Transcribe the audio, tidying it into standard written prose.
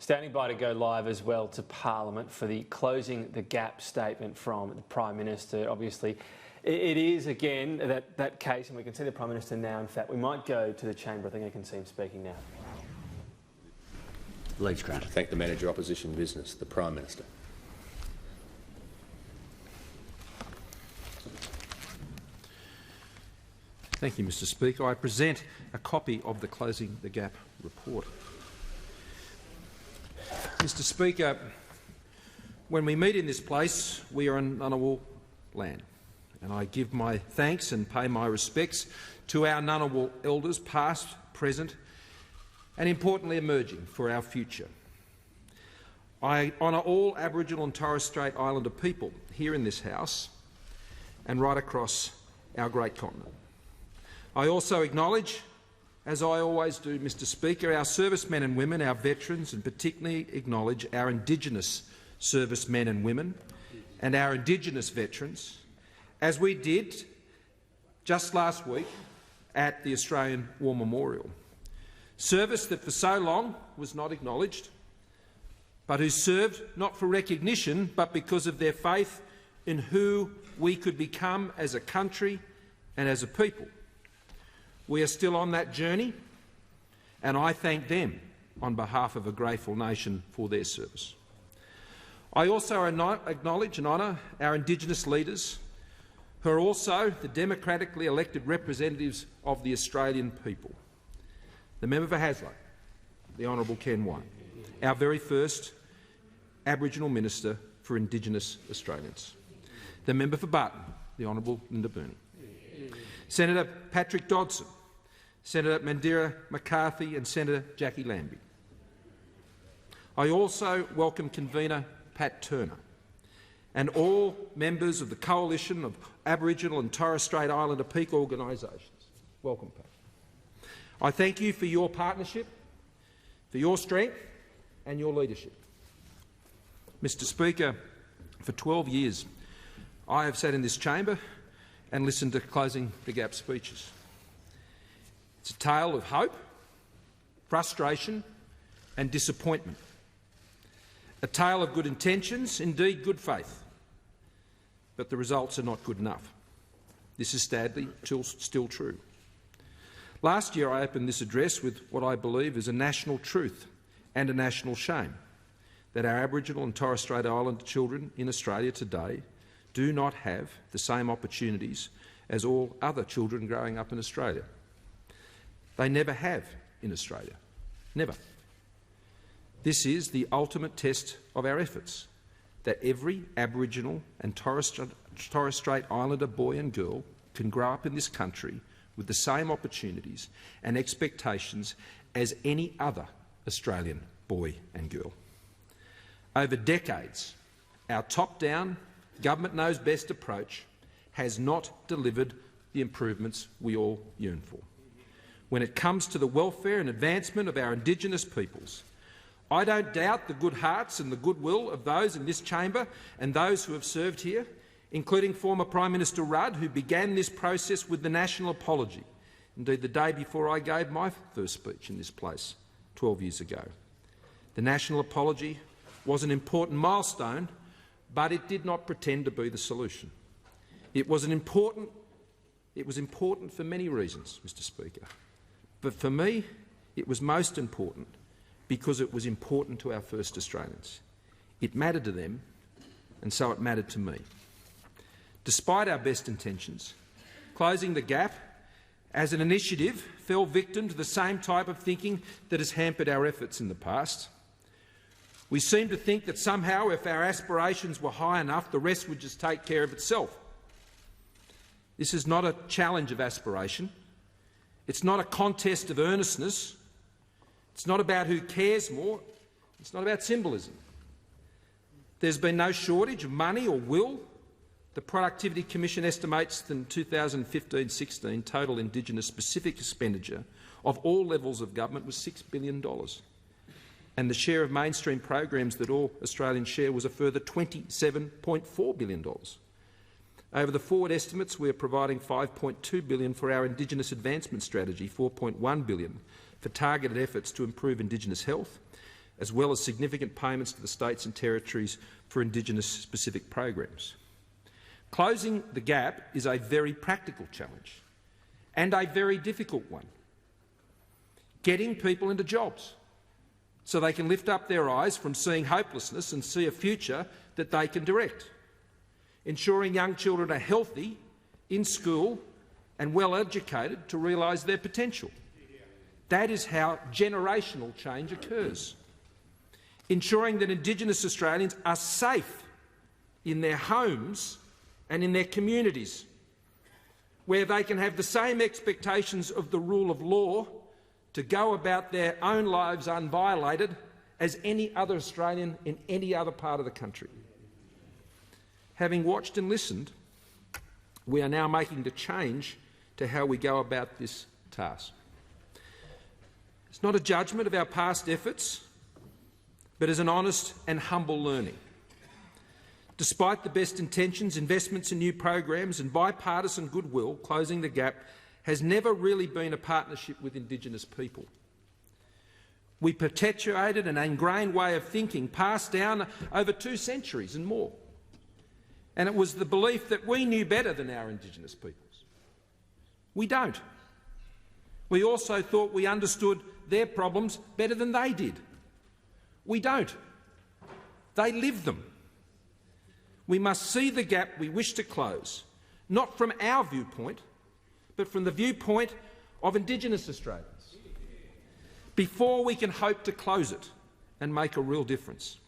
Standing by to go live as well to Parliament for the Closing the Gap statement from the Prime Minister. Obviously, it is again that case, and we can see the Prime Minister now. In fact, we might go to the chamber. I think I can see him speaking now. Leads granted. Thank the Manager Opposition Business, the Prime Minister. Thank you, Mr Speaker. I present a copy of the Closing the Gap report. Mr Speaker, when we meet in this place, we are in Ngunnawal land, and I give my thanks and pay my respects to our Ngunnawal elders, past, present and importantly emerging for our future. I honour all Aboriginal and Torres Strait Islander people here in this House and right across our great continent. I also acknowledge, as I always do, Mr Speaker, our servicemen and women, our veterans, and particularly acknowledge our Indigenous servicemen and women and our Indigenous veterans, as we did just last week at the Australian War Memorial. Service that for so long was not acknowledged, but who served not for recognition but because of their faith in who we could become as a country and as a people. We are still on that journey, and I thank them on behalf of a grateful nation for their service. I also acknowledge and honour our Indigenous leaders, who are also the democratically elected representatives of the Australian people. The member for Haslo, the Honourable Ken White, our very first Aboriginal Minister for Indigenous Australians. The member for Barton, the Honourable Linda Burney. Senator Patrick Dodson, Senator Mandira McCarthy and Senator Jackie Lambie. I also welcome Convener Pat Turner and all members of the Coalition of Aboriginal and Torres Strait Islander peak organisations. Welcome, Pat. I thank you for your partnership, for your strength and your leadership. Mr Speaker, for 12 years I have sat in this chamber and listened to Closing the Gap speeches. It's a tale of hope, frustration and disappointment. A tale of good intentions, indeed good faith. But the results are not good enough. This is sadly still true. Last year I opened this address with what I believe is a national truth and a national shame, that our Aboriginal and Torres Strait Islander children in Australia today do not have the same opportunities as all other children growing up in Australia. They never have in Australia. Never. This is the ultimate test of our efforts, that every Aboriginal and Torres Strait Islander boy and girl can grow up in this country with the same opportunities and expectations as any other Australian boy and girl. Over decades, our top-down, government-knows-best approach has not delivered the improvements we all yearn for. When it comes to the welfare and advancement of our Indigenous peoples, I don't doubt the good hearts and the goodwill of those in this chamber and those who have served here, including former Prime Minister Rudd, who began this process with the national apology, indeed the day before I gave my first speech in this place 12 years ago. The national apology was an important milestone, but it did not pretend to be the solution. It was important for many reasons, Mr Speaker, but for me it was most important because it was important to our first Australians. It mattered to them, and so it mattered to me. Despite our best intentions, Closing the Gap as an initiative fell victim to the same type of thinking that has hampered our efforts in the past. We seem to think that somehow if our aspirations were high enough, the rest would just take care of itself. This is not a challenge of aspiration. It's not a contest of earnestness. It's not about who cares more. It's not about symbolism. There's been no shortage of money or will. The Productivity Commission estimates that in 2015-16 total Indigenous specific expenditure of all levels of government was $6 billion. And the share of mainstream programs that all Australians share was a further $27.4 billion. Over the forward estimates, we are providing $5.2 billion for our Indigenous Advancement Strategy, $4.1 billion for targeted efforts to improve Indigenous health, as well as significant payments to the states and territories for Indigenous-specific programs. Closing the gap is a very practical challenge and a very difficult one. Getting people into jobs so they can lift up their eyes from seeing hopelessness and see a future that they can direct. Ensuring young children are healthy, in school and well educated to realise their potential. That is how generational change occurs. Ensuring that Indigenous Australians are safe in their homes and in their communities, where they can have the same expectations of the rule of law to go about their own lives unviolated as any other Australian in any other part of the country. Having watched and listened, we are now making the change to how we go about this task. It's not a judgment of our past efforts, but as an honest and humble learning. Despite the best intentions, investments in new programs and bipartisan goodwill, closing the gap has never really been a partnership with Indigenous people. We perpetuated an ingrained way of thinking passed down over 2 centuries and more. And it was the belief that we knew better than our Indigenous peoples. We don't. We also thought we understood their problems better than they did. We don't. They live them. We must see the gap we wish to close, not from our viewpoint, but from the viewpoint of Indigenous Australians, before we can hope to close it and make a real difference.